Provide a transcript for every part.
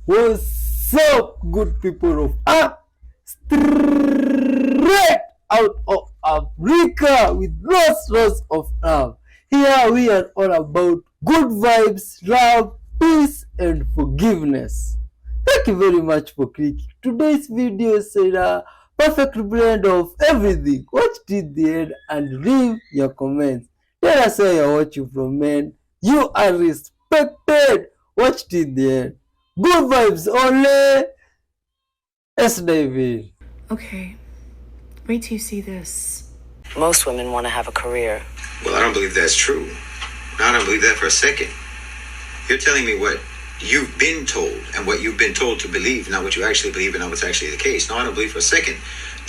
What's up, good people of straight out of Africa with lots of love. Here we are all about good vibes, love, peace, and forgiveness. Thank you very much for clicking. Today's video is a perfect blend of everything. Watch till the end and leave your comments. Tell us where you're watching from, man. You are respected. Watch till the end. Good vibes only. Let's dive in. Okay, wait till you see this. Most women want to have a career. Well, I don't believe that's true. I don't believe that for a second. You're telling me what you've been told and what you've been told to believe, not what you actually believe and not what's actually the case. No, I don't believe for a second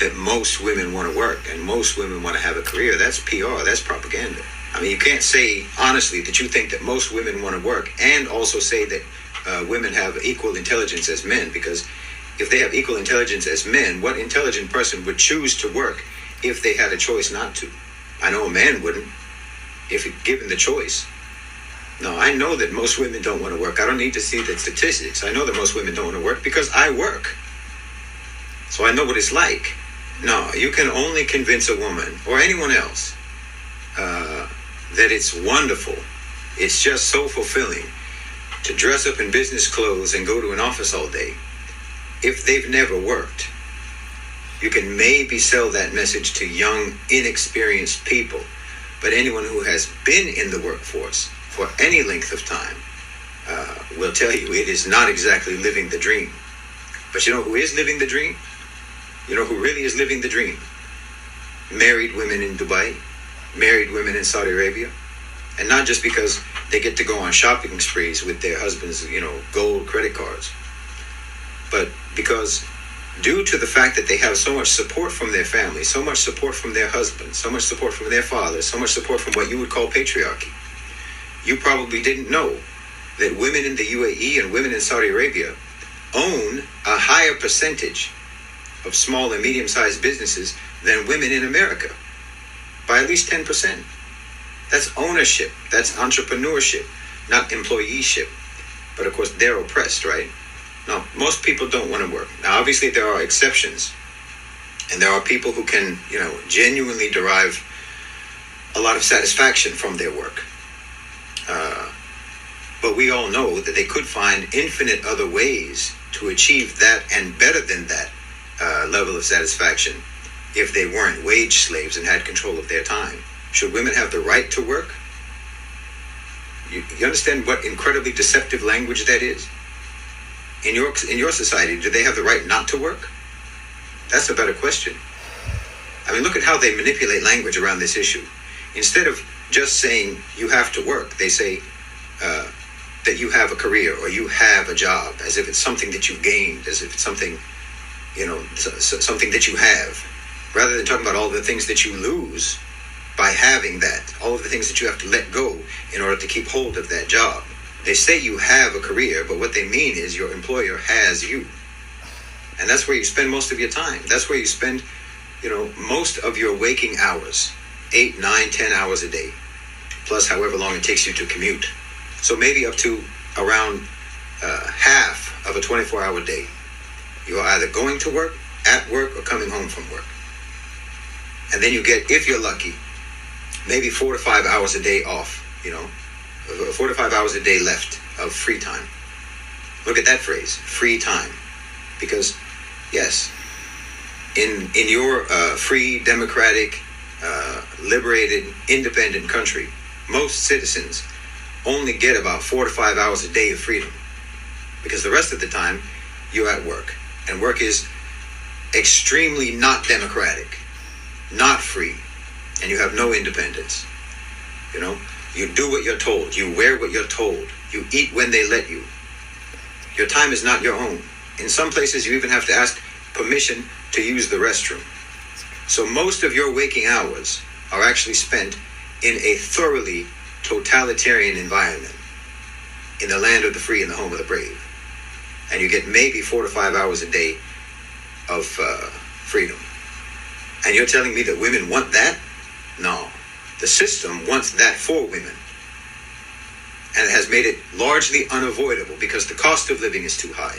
that most women want to work and most women want to have a career. That's PR. That's propaganda. I mean, you can't say honestly that you think that most women want to work and also say that women have equal intelligence as men, because if they have equal intelligence as men, what intelligent person would choose to work if they had a choice not to? I know a man wouldn't if given the choice. No, I know that most women don't want to work. I don't need to see the statistics. I know that most women don't want to work because I work. So I know what it's like. No, you can only convince a woman or anyone else that it's wonderful. It's just so fulfilling to dress up in business clothes and go to an office all day if they've never worked. You can maybe sell that message to young, inexperienced people, but anyone who has been in the workforce for any length of time will tell you it is not exactly living the dream. But you know who is living the dream? You know who really is living the dream? Married women in Dubai, married women in Saudi Arabia, and not just because they get to go on shopping sprees with their husbands, gold credit cards, but because due to the fact that they have so much support from their family, so much support from their husbands, so much support from their fathers, so much support from what you would call patriarchy. You probably didn't know that women in the UAE and women in Saudi Arabia own a higher percentage of small and medium-sized businesses than women in America, by at least 10%. That's ownership. That's entrepreneurship, not employeeship. But of course, they're oppressed, right? Now, most people don't want to work. Now, obviously, there are exceptions. And there are people who can, genuinely derive a lot of satisfaction from their work. But we all know that they could find infinite other ways to achieve that and better than that level of satisfaction if they weren't wage slaves and had control of their time. Should women have the right to work? You understand what incredibly deceptive language that is? In your society, do they have the right not to work? That's a better question. I mean, look at how they manipulate language around this issue. Instead of just saying you have to work, they say that you have a career or you have a job, as if it's something that you've gained, as if it's something, something that you have, rather than talking about all the things that you lose by having that, all of the things that you have to let go in order to keep hold of that job. They say you have a career, but what they mean is your employer has you. And that's where you spend most of your time. That's where you spend, most of your waking hours, 8, 9, 10 hours a day, plus however long it takes you to commute. So maybe up to around half of a 24-hour day, you are either going to work, at work, or coming home from work. And then you get, if you're lucky, maybe 4 to 5 hours a day off, 4 to 5 hours a day left of free time. Look at that phrase, free time. Because, yes, in your free, democratic, liberated, independent country, most citizens only get about 4 to 5 hours a day of freedom. Because the rest of the time, you're at work. And work is extremely not democratic, not free, and you have no independence. You do what you're told. You wear what you're told. You eat when they let you. Your time is not your own. In some places, you even have to ask permission to use the restroom. So most of your waking hours are actually spent in a thoroughly totalitarian environment, in the land of the free and the home of the brave. And you get maybe 4 to 5 hours a day of freedom. And you're telling me that women want that? No. The system wants that for women. and it has made it largely unavoidable because the cost of living is too high.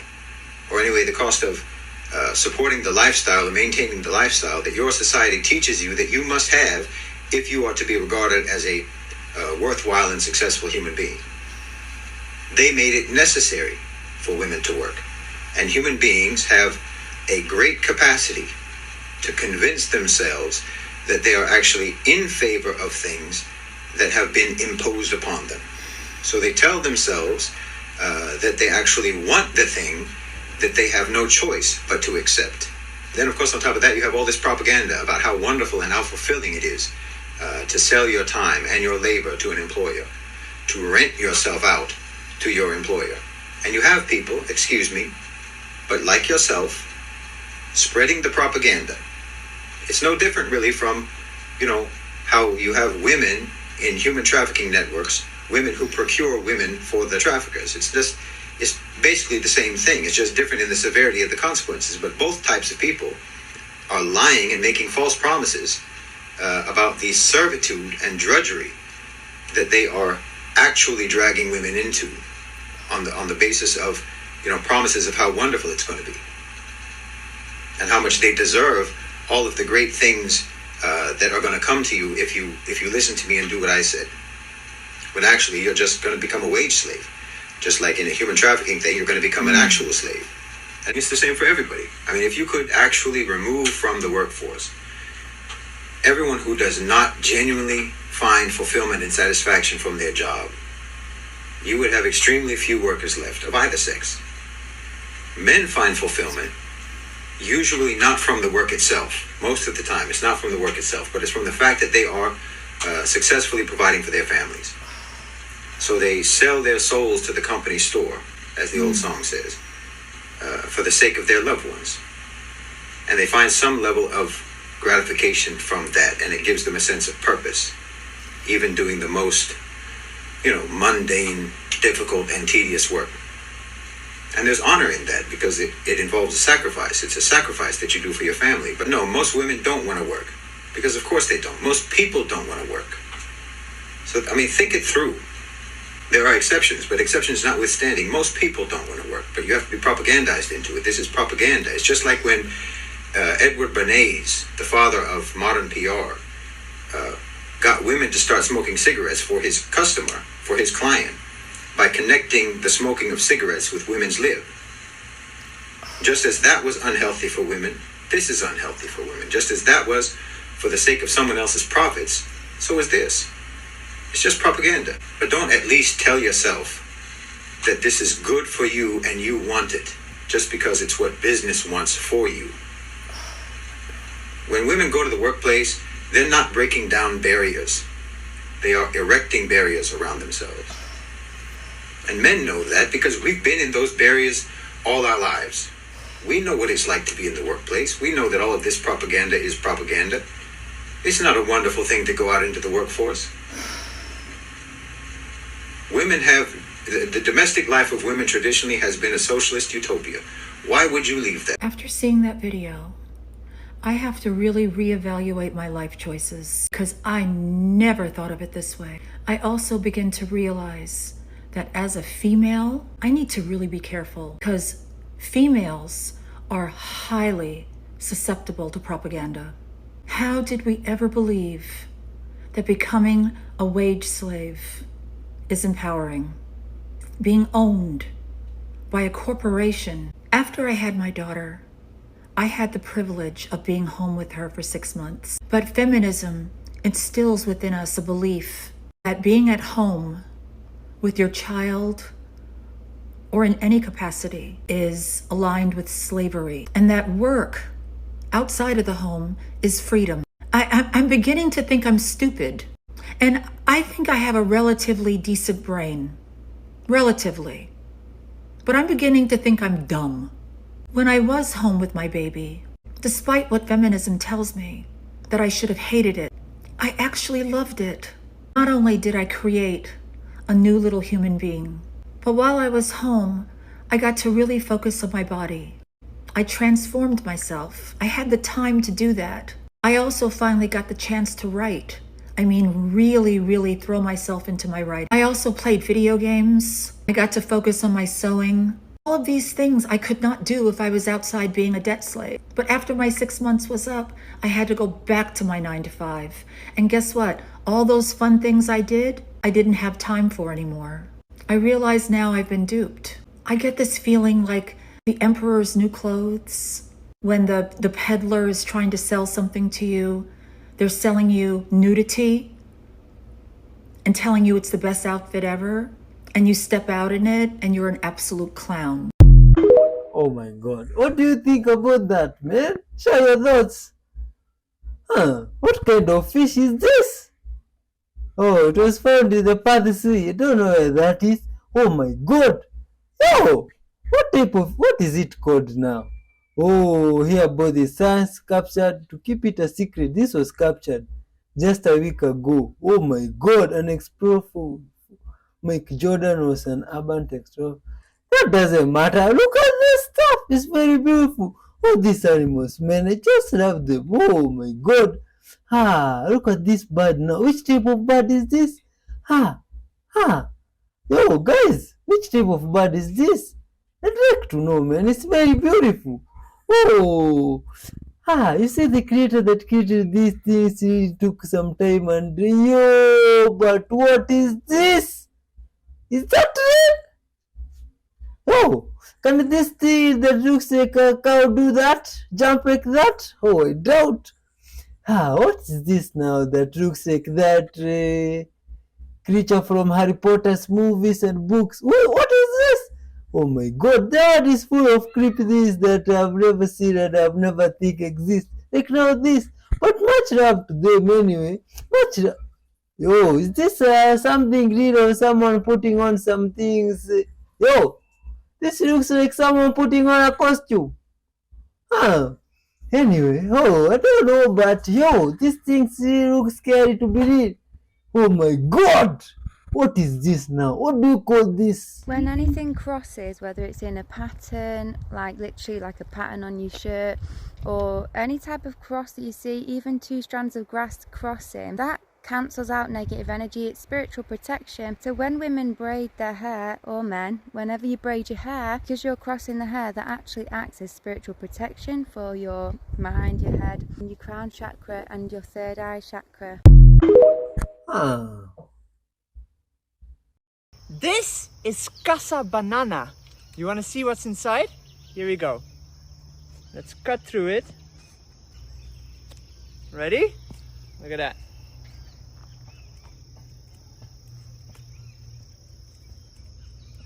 Or anyway, the cost of supporting the lifestyle and maintaining the lifestyle that your society teaches you that you must have if you are to be regarded as a worthwhile and successful human being. They made it necessary for women to work. And human beings have a great capacity to convince themselves that they are actually in favor of things that have been imposed upon them. So they tell themselves that they actually want the thing that they have no choice but to accept. Then, of course, on top of that, you have all this propaganda about how wonderful and how fulfilling it is to sell your time and your labor to an employer, to rent yourself out to your employer. And you have people, excuse me, but like yourself, spreading the propaganda. It's no different really from, how you have women in human trafficking networks, women who procure women for the traffickers. It's basically the same thing. It's just different in the severity of the consequences. But both types of people are lying and making false promises about the servitude and drudgery that they are actually dragging women into on the basis of promises of how wonderful it's going to be and how much they deserve all of the great things that are going to come to you if you listen to me and do what I said. When actually you're just going to become a wage slave. Just like in a human trafficking thing, you're going to become an actual slave. And it's the same for everybody. I mean, if you could actually remove from the workforce everyone who does not genuinely find fulfillment and satisfaction from their job, you would have extremely few workers left of either sex. Men find fulfillment usually not from the work itself. Most of the time, it's not from the work itself, but it's from the fact that they are successfully providing for their families. So they sell their souls to the company store, as the old song says, for the sake of their loved ones. And they find some level of gratification from that, and it gives them a sense of purpose, even doing the most, mundane, difficult, and tedious work. And there's honor in that because it involves a sacrifice. It's a sacrifice that you do for your family. But no, most women don't want to work because, of course, they don't. Most people don't want to work. So, think it through. There are exceptions, but exceptions notwithstanding, most people don't want to work, but you have to be propagandized into it. This is propaganda. It's just like when Edward Bernays, the father of modern PR, got women to start smoking cigarettes for his customer, for his client, by connecting the smoking of cigarettes with women's lib. Just as that was unhealthy for women, this is unhealthy for women. Just as that was for the sake of someone else's profits, so is this. It's just propaganda. But don't at least tell yourself that this is good for you and you want it just because it's what business wants for you. When women go to the workplace, they're not breaking down barriers. They are erecting barriers around themselves. And men know that because we've been in those barriers all our lives. We know what it's like to be in the workplace. We know that all of this propaganda is propaganda. It's not a wonderful thing to go out into the workforce. Women have, the domestic life of women traditionally has been a socialist utopia. Why would you leave that? After seeing that video, I have to really reevaluate my life choices because I never thought of it this way. I also begin to realize that as a female, I need to really be careful because females are highly susceptible to propaganda. How did we ever believe that becoming a wage slave is empowering? Being owned by a corporation. After I had my daughter, I had the privilege of being home with her for 6 months. But feminism instills within us a belief that being at home with your child or in any capacity is aligned with slavery, and that work outside of the home is freedom. I'm beginning to think I'm stupid, and I think I have a relatively decent brain. Relatively. But I'm beginning to think I'm dumb. When I was home with my baby, despite what feminism tells me, that I should have hated it, I actually loved it. Not only did I create a new little human being, but while I was home, I got to really focus on my body. I transformed myself. I had the time to do that. I also finally got the chance to write. I mean, really, really throw myself into my writing. I also played video games. I got to focus on my sewing. All of these things I could not do if I was outside being a debt slave. But after my 6 months was up, I had to go back to my 9 to 5. And guess what? All those fun things I didn't have time for anymore. I realize now I've been duped. I get this feeling like the emperor's new clothes. When the peddler is trying to sell something to you, they're selling you nudity and telling you it's the best outfit ever, and you step out in it and you're an absolute clown. Oh my god. What do you think about that, man? Share your thoughts. What kind of fish is this? Oh, it was found in the Path Sea. I don't know where that is. Oh my god. Yo! What is it called now? Oh, here both the sons captured to keep it a secret. This was captured just a week ago. Oh my god, an explorer for Mike Jordan was an urban texture. That doesn't matter. Look at this stuff. It's very beautiful. Oh, these animals, man. I just love them. Oh my god. Look at this bird now. Which type of bird is this? Ha, ha. Yo, guys, which type of bird is this? I'd like to know, man. It's very beautiful. Oh, you see the creator that created these things, he took some time and yo, but what is this? Is that real? Oh, can this thing that looks like a cow do that? Jump like that? Oh, I doubt. What is this now that looks like that creature from Harry Potter's movies and books? What is this? Oh my god, that is full of creepy things that I've never seen and I've never think exist. Like now this. But much love to them anyway. Much love. Yo, is this something real or someone putting on some things? Yo, this looks like someone putting on a costume. Huh. Anyway, I don't know, but yo, this thing really looks scary to believe. Oh my god! What is this now? What do you call this? When anything crosses, whether it's in a pattern, like literally like a pattern on your shirt, or any type of cross that you see, even two strands of grass crossing, that cancels out negative energy. It's spiritual protection. So when women braid their hair, or men, whenever you braid your hair, because you're crossing the hair, that actually acts as spiritual protection for your mind, your head, and your crown chakra and your third eye chakra. This is Casa Banana. You want to see what's inside? Here we go. Let's cut through it. Ready? Look at that.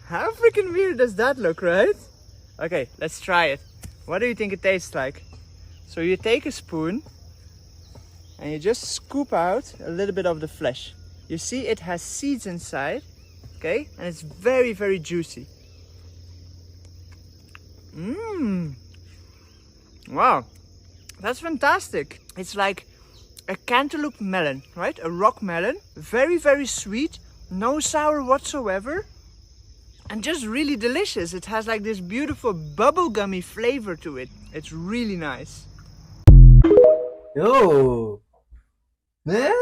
How freaking weird does that look, right? Okay, let's try it. What do you think it tastes like? So you take a spoon and you just scoop out a little bit of the flesh. You see it has seeds inside, okay? And it's very, very juicy. Wow, that's fantastic. It's like a cantaloupe melon, right? A rock melon, very, very sweet, no sour whatsoever. And just really delicious. It has like this beautiful bubblegummy flavor to it. It's really nice. Yo, man.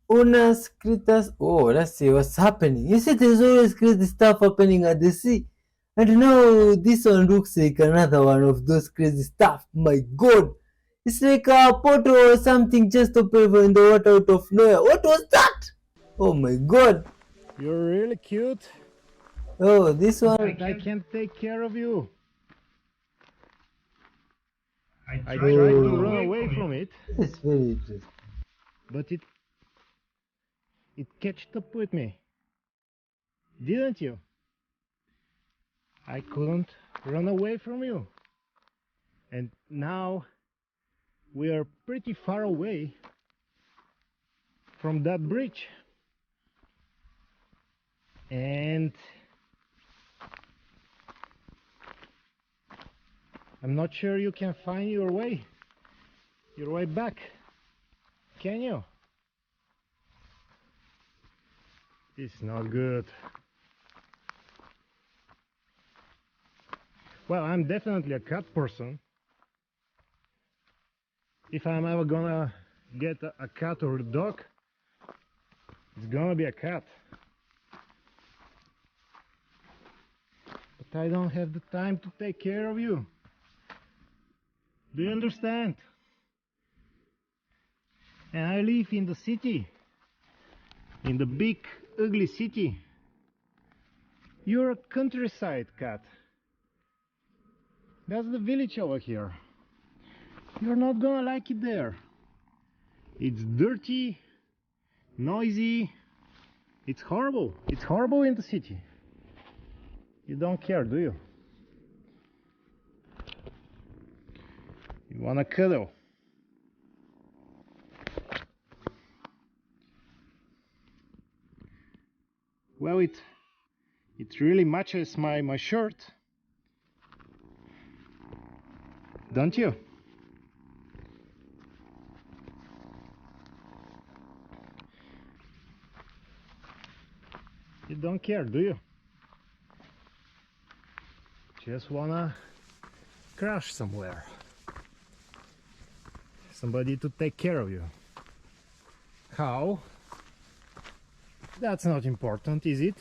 Unas critters. Oh, let's see what's happening. You see, there's always crazy stuff happening at the sea. And now this one looks like another one of those crazy stuff. My god. It's like a portal or something just opened in the water out of nowhere. What was that? Oh my god. You're really cute. Oh, this one. I can't take care of you. I tried to run away from it, It's very interesting. but it catched up with me. Didn't you? I couldn't run away from you. And now we are pretty far away from that bridge. And I'm not sure you can find your way back, can you? It's not good. Well, I'm definitely a cat person. If I'm ever gonna get a cat or a dog, it's gonna be a cat. But I don't have the time to take care of you. Do you understand? And I live in the city, in the big ugly city. You're a countryside cat. That's the village over here. You're not gonna like it there. It's dirty, noisy. It's horrible. It's horrible in the city. You don't care, do you? You wanna cuddle? Well, it really matches my shirt, don't you? You don't care, do you? Just wanna crash somewhere. Somebody to take care of you. How? That's not important, is it?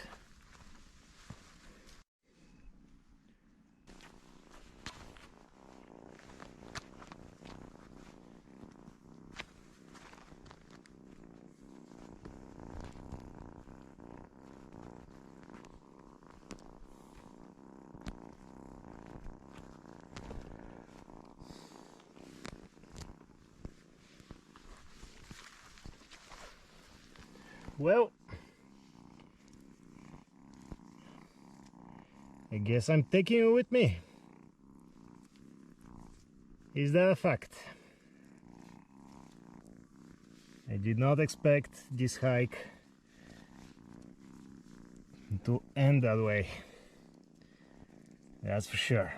Well, I guess I'm taking you with me. Is that a fact? I did not expect this hike to end that way. That's for sure.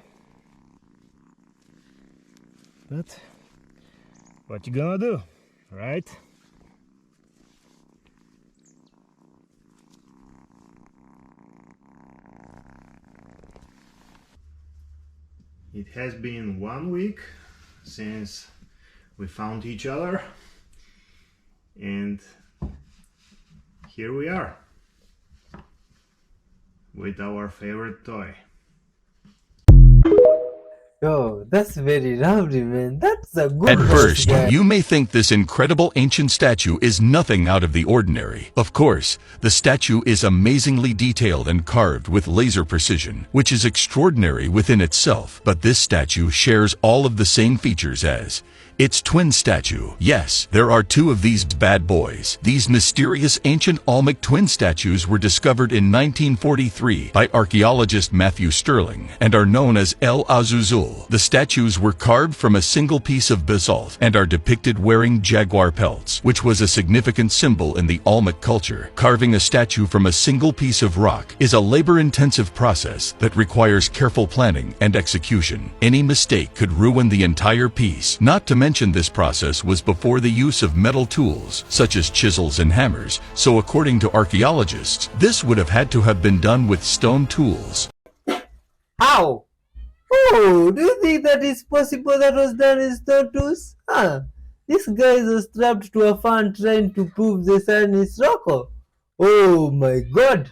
But what you gonna do, right? It has been 1 week since we found each other, and here we are with our favorite toy. Yo, that's very lovely, man. That's a good At one, first, guy. you may think this incredible ancient statue is nothing out of the ordinary. Of course, the statue is amazingly detailed and carved with laser precision, which is extraordinary within itself. But this statue shares all of the same features as its twin statue. Yes, there are two of these bad boys. These mysterious ancient Almic twin statues were discovered in 1943 by archaeologist Matthew Sterling and are known as El Azuzul. The statues were carved from a single piece of basalt and are depicted wearing jaguar pelts, which was a significant symbol in the Almic culture. Carving a statue from a single piece of rock is a labor-intensive process that requires careful planning and execution. Any mistake could ruin the entire piece. Not to mention this process was before the use of metal tools, such as chisels and hammers, so according to archaeologists, this would have had to have been done with stone tools. How? Oh, do you think that is possible that was done in stone tools? Huh? This guy is strapped to a fan trying to prove the sun is Rocco. Oh my god!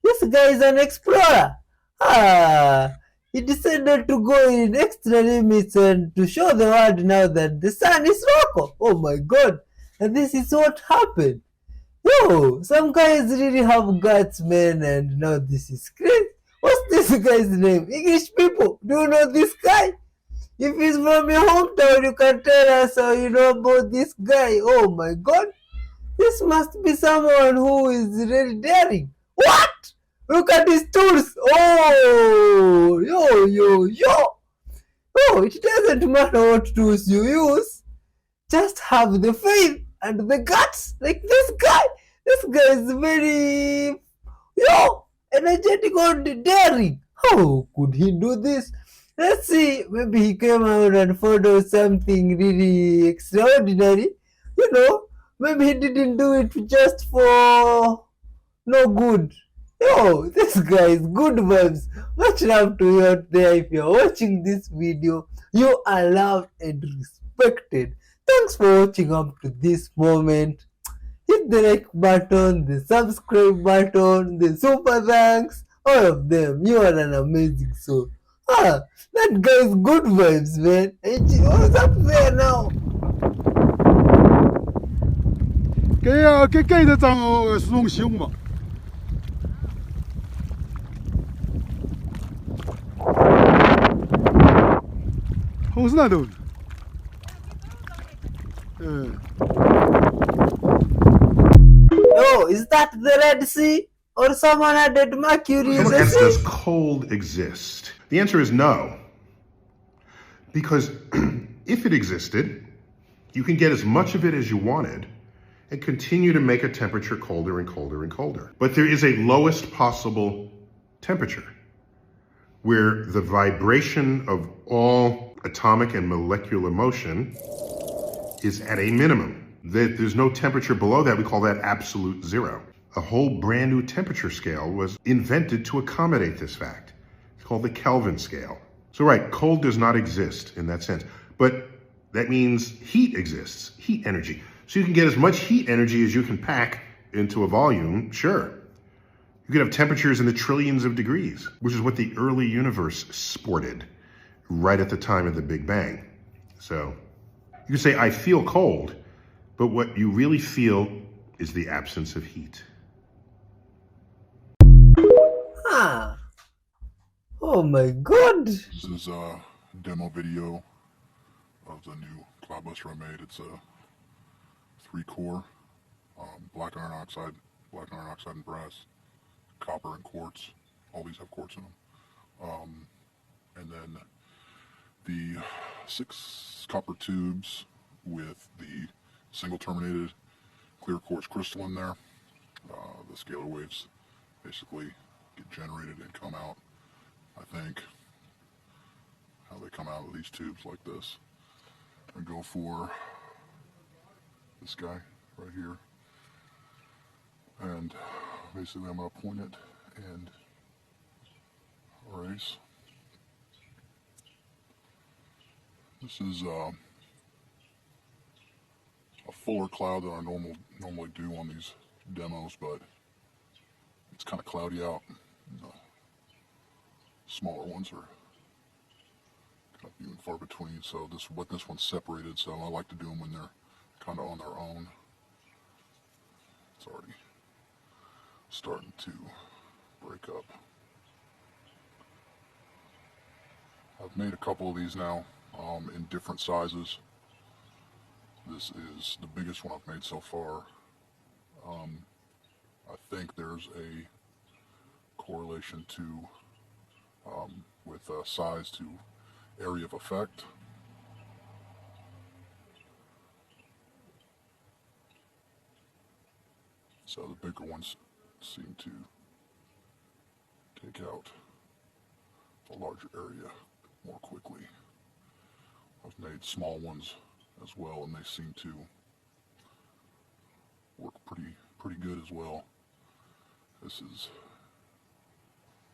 This guy is an explorer! Ah! He decided to go in extra limits and to show the world now that the sun is Rocco! Oh my god! And this is what happened! Yo! Some guys really have guts, man, and now this is crazy! What's this guy's name? English people, do you know this guy? If he's from your hometown, you can tell us how you know about this guy. Oh my god! This must be someone who is really daring. What? Look at his tools! Oh! Yo! Oh, it doesn't matter what tools you use. Just have the faith and the guts like this guy. This guy is very energetic and daring. How could he do this? Let's see. Maybe he came out and found out something really extraordinary. Maybe he didn't do it just for no good. Yo, this guy is good vibes. Much love to you out there. If you're watching this video, you are loved and respected. Thanks for watching up to this moment. Hit the like button, the subscribe button, the super thanks, all of them. You are an amazing soul. That guy's good vibes, man. What's up there now? cái cây nó trong xuống xuống mà không sao đâu. Yo, is that the Red Sea? Or someone added mercury? Someone asked, does cold exist? The answer is no. Because if it existed, you can get as much of it as you wanted and continue to make a temperature colder and colder and colder. But there is a lowest possible temperature where the vibration of all atomic and molecular motion is at a minimum. There's no temperature below that. We call that absolute zero. A whole brand new temperature scale was invented to accommodate this fact. It's called the Kelvin scale. So right, cold does not exist in that sense, but that means heat exists, heat energy. So you can get as much heat energy as you can pack into a volume, sure. You could have temperatures in the trillions of degrees, which is what the early universe sported right at the time of the Big Bang. So you can say, I feel cold, but what you really feel is the absence of heat. Oh my god! This is a demo video of the new cloudbuster I made. It's a 3-core black iron oxide and brass, copper and quartz. All these have quartz in them. And then the 6 copper tubes with the single terminated clear quartz crystal in there. The scalar waves basically get generated and come out, I think, how they come out of these tubes like this. I go for this guy right here, and basically I'm going to point it and erase. This is a fuller cloud than I normally do on these demos, but it's kind of cloudy out. The smaller ones are kind of few and far between, so this one's separated, so I like to do them when they're kind of on their own. It's already starting to break up. I've made a couple of these now in different sizes. This is the biggest one I've made so far. I think there's a correlation to with size to area of effect. So the bigger ones seem to take out a larger area more quickly. I've made small ones as well, and they seem to work pretty good as well. This is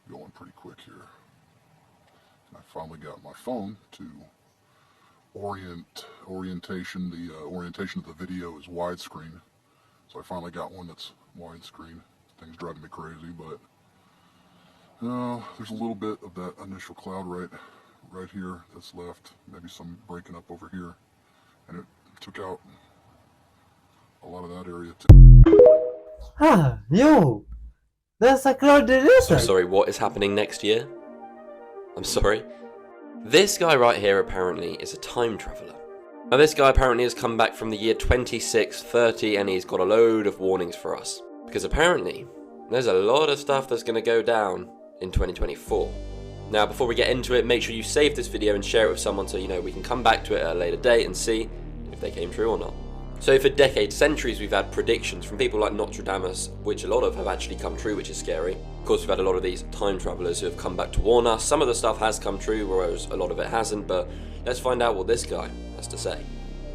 going pretty quick here. And I finally got my phone to orientation. The orientation of the video is widescreen. So I finally got one that's widescreen. Thing's driving me crazy, but there's a little bit of that initial cloud right here that's left. Maybe some breaking up over here, and it took out a lot of that area too. Yo, there's a cloud erasure. I'm sorry, what is happening next year? I'm sorry. This guy right here apparently is a time traveller. Now this guy apparently has come back from the year 2630 and he's got a load of warnings for us. Because apparently, there's a lot of stuff that's going to go down in 2024. Now before we get into it, make sure you save this video and share it with someone so you know we can come back to it at a later date and see if they came true or not. So for decades, centuries, we've had predictions from people like Nostradamus, which a lot of have actually come true, which is scary. Of course, we've had a lot of these time travelers who have come back to warn us. Some of the stuff has come true, whereas a lot of it hasn't, but let's find out what this guy has to say.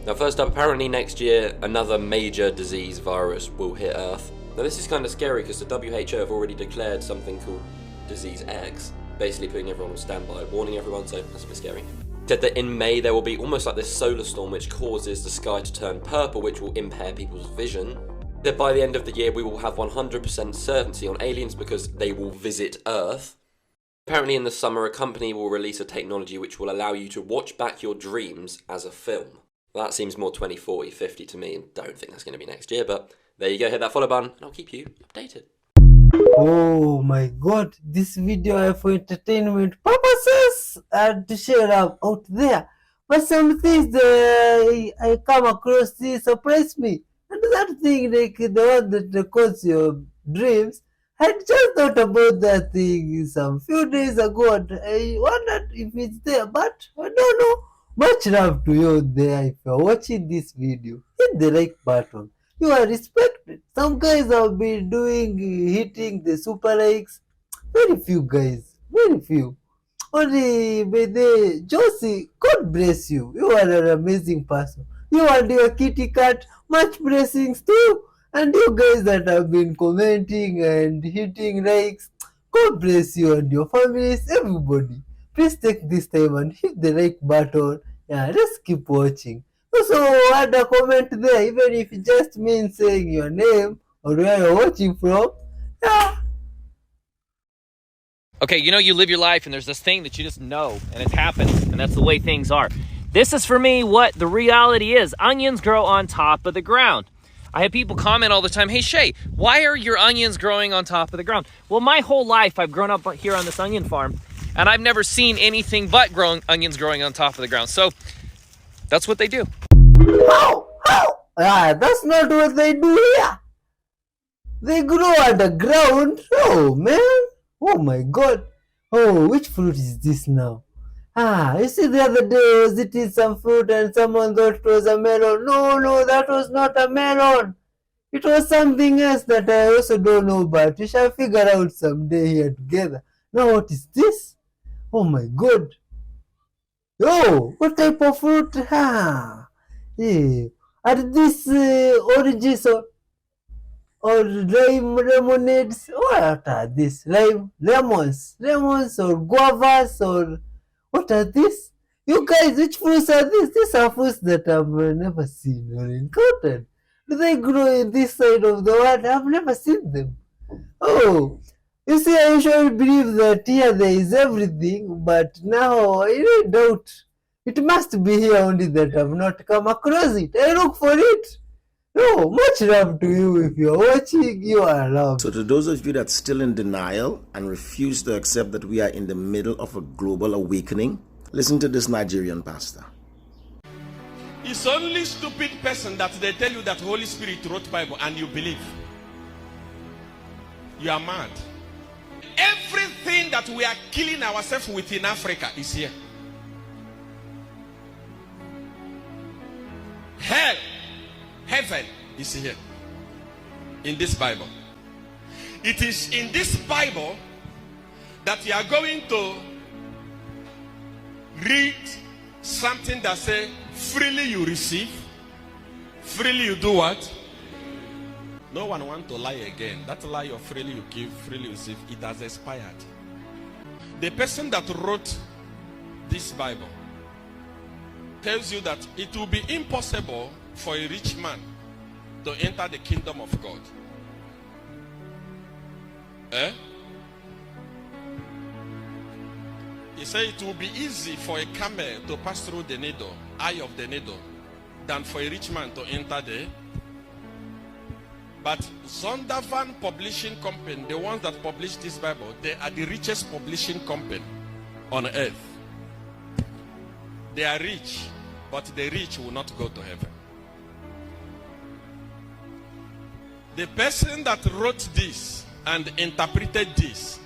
Now first up, apparently next year, another major disease virus will hit Earth. Now this is kind of scary because the WHO have already declared something called Disease X, basically putting everyone on standby, warning everyone, so that's a bit scary. Said that in May there will be almost like this solar storm which causes the sky to turn purple, which will impair people's vision. That by the end of the year we will have 100% certainty on aliens because they will visit Earth. Apparently in the summer a company will release a technology which will allow you to watch back your dreams as a film. That seems more 2040, 50 to me, and don't think that's going to be next year, but there you go, hit that follow button and I'll keep you updated. Oh my god, this video are for entertainment purposes and to share out there. But some things that I come across this surprise me. And that thing, like the one that causes your dreams, I just thought about that thing some few days ago and I wondered if it's there, but I don't know. Much love to you there if you're watching this video. Hit the like button. You are respected. Some guys have been hitting the super likes. Very few guys. Very few. Only by the Josie, God bless you. You are an amazing person. You and your kitty cat, much blessings too. And you guys that have been commenting and hitting likes, God bless you and your families, everybody. Please take this time and hit the like button. Yeah, let's keep watching. Also, add a comment there, even if it just means saying your name or where you're watching from. Yeah. Okay, you know you live your life and there's this thing that you just know and it happens and that's the way things are. This is for me what the reality is. Onions grow on top of the ground. I have people comment all the time, hey Shay, why are your onions growing on top of the ground? Well, my whole life I've grown up here on this onion farm and I've never seen anything but onions growing on top of the ground. So that's what they do. How? Ah, that's not what they do here. They grow underground. Oh man. Oh my god. Oh, which fruit is this now? Ah, you see the other day I was eating some fruit and someone thought it was a melon. No, that was not a melon. It was something else that I also don't know, but we shall figure out someday here together. Now what is this? Oh my god. Oh, what type of fruit? Ah, yeah. Are these oranges or lemonades? What are these? Lemons or guavas or what are these? You guys, which fruits are these? These are fruits that I've never seen or encountered. Do they grow in this side of the world? I've never seen them. Oh, you see, I usually believe that here there is everything, but now I really doubt. It must be here only that I've not come across it. I look for it. No, much love to you. If you're watching, you are loved. So to those of you that's still in denial and refuse to accept that we are in the middle of a global awakening, listen to this Nigerian pastor. It's only stupid person that they tell you that Holy Spirit wrote Bible and you believe. You are mad. Everything that we are killing ourselves with in Africa is here. Hell, heaven is here in this Bible. It is in this Bible that you are going to read something that says freely you receive, freely you do what? No one wants to lie again. That lie of freely you give, freely you receive, it has expired. The person that wrote this Bible tells you that it will be impossible for a rich man to enter the kingdom of God. He said it will be easy for a camel to pass through the needle, eye of the needle, than for a rich man to enter the. But Zondervan Publishing Company, the ones that publish this Bible, they are the richest publishing company on earth. They are rich, but the rich will not go to heaven. The person that wrote this and interpreted this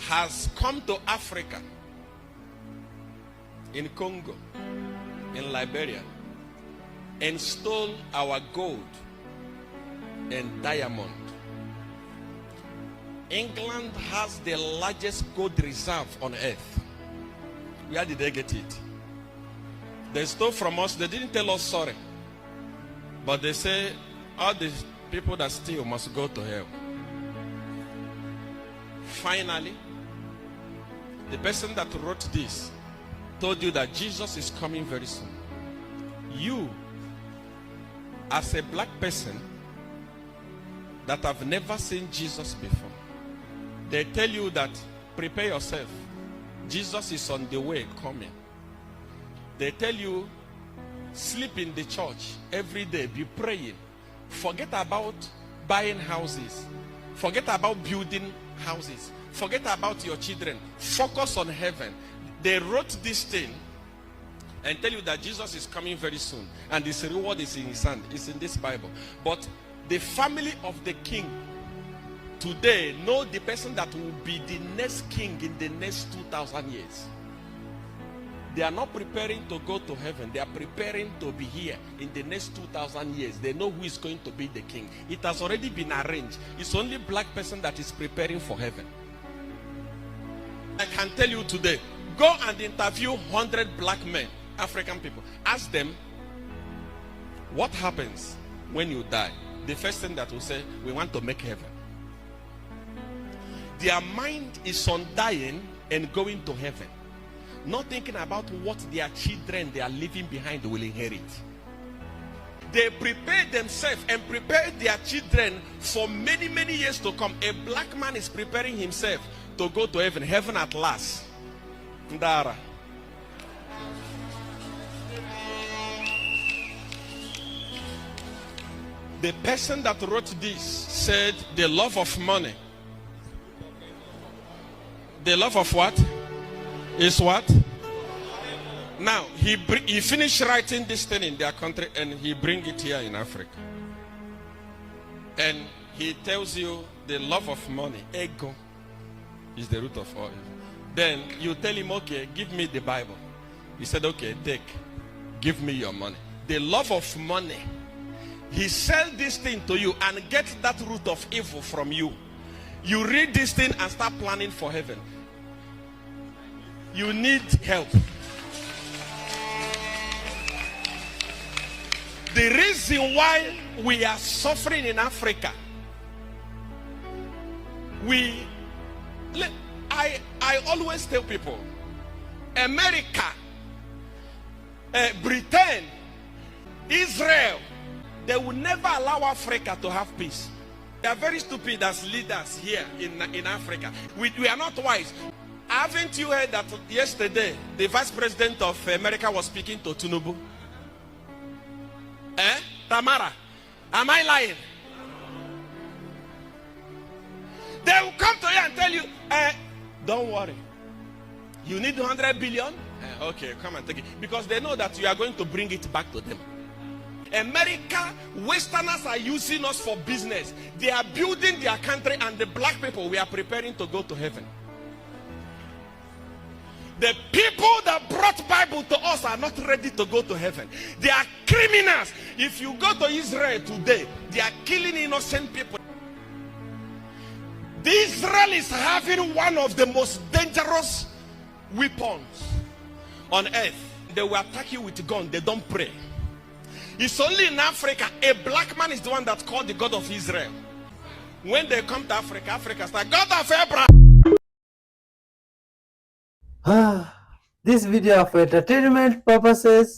has come to Africa, in Congo, in Liberia, and stole our gold and diamond. England has the largest gold reserve on earth. Where did they get it? They stole from us. They didn't tell us sorry, but they say all the people that steal must go to hell. Finally, the person that wrote this told you that Jesus is coming very soon, you, as a black person that have never seen Jesus before, they tell you that prepare yourself, Jesus is on the way coming. They tell you sleep in the church every day, be praying, forget about buying houses, forget about building houses, forget about your children, focus on heaven. They wrote this thing and tell you that Jesus is coming very soon and his reward is in his hand. It's in this Bible. But the family of the king today know the person that will be the next king in the next 2,000 years. They are not preparing to go to heaven. They are preparing to be here in the next 2,000 years. They know who is going to be the king. It has already been arranged. It's only black person that is preparing for heaven. I can tell you today, go and interview 100 black men, African people. Ask them, what happens when you die? The first thing that will say, we want to make heaven. Their mind is on dying and going to heaven, not thinking about what their children they are leaving behind will inherit. They prepare themselves and prepare their children for many, many years to come. A black man is preparing himself to go to heaven, heaven at last. Ndara. The person that wrote this said the love of money. The love of what? Is what? Now, he finished writing this thing in their country and he bring it here in Africa. And he tells you the love of money, ego, is the root of all evil. Then you tell him, okay, give me the Bible. He said, okay, take, give me your money. The love of money. He sell this thing to you and get that root of evil from you. You read this thing and start planning for heaven. You need help. The reason why we are suffering in Africa, I always tell people, America, Britain, Israel, they will never allow Africa to have peace. They are very stupid as leaders here in Africa. We are not wise. Haven't you heard that yesterday the vice president of America was speaking to Tinubu? Tamara, am I lying? They will come to you and tell you, don't worry. You need 100 billion? Okay, come and take it. Because they know that you are going to bring it back to them. America, Westerners are using us for business. They are building their country, and the black people, we are preparing to go to heaven. The people that brought Bible to us are not ready to go to heaven. They are criminals. If you go to Israel today, they are killing innocent people. Israel is having one of the most dangerous weapons on earth. They will attack you with a gun. They don't pray. It's only in Africa, a black man is the one that's called the God of Israel. When they come to Africa, Africa starts, God of Abraham. This video for entertainment purposes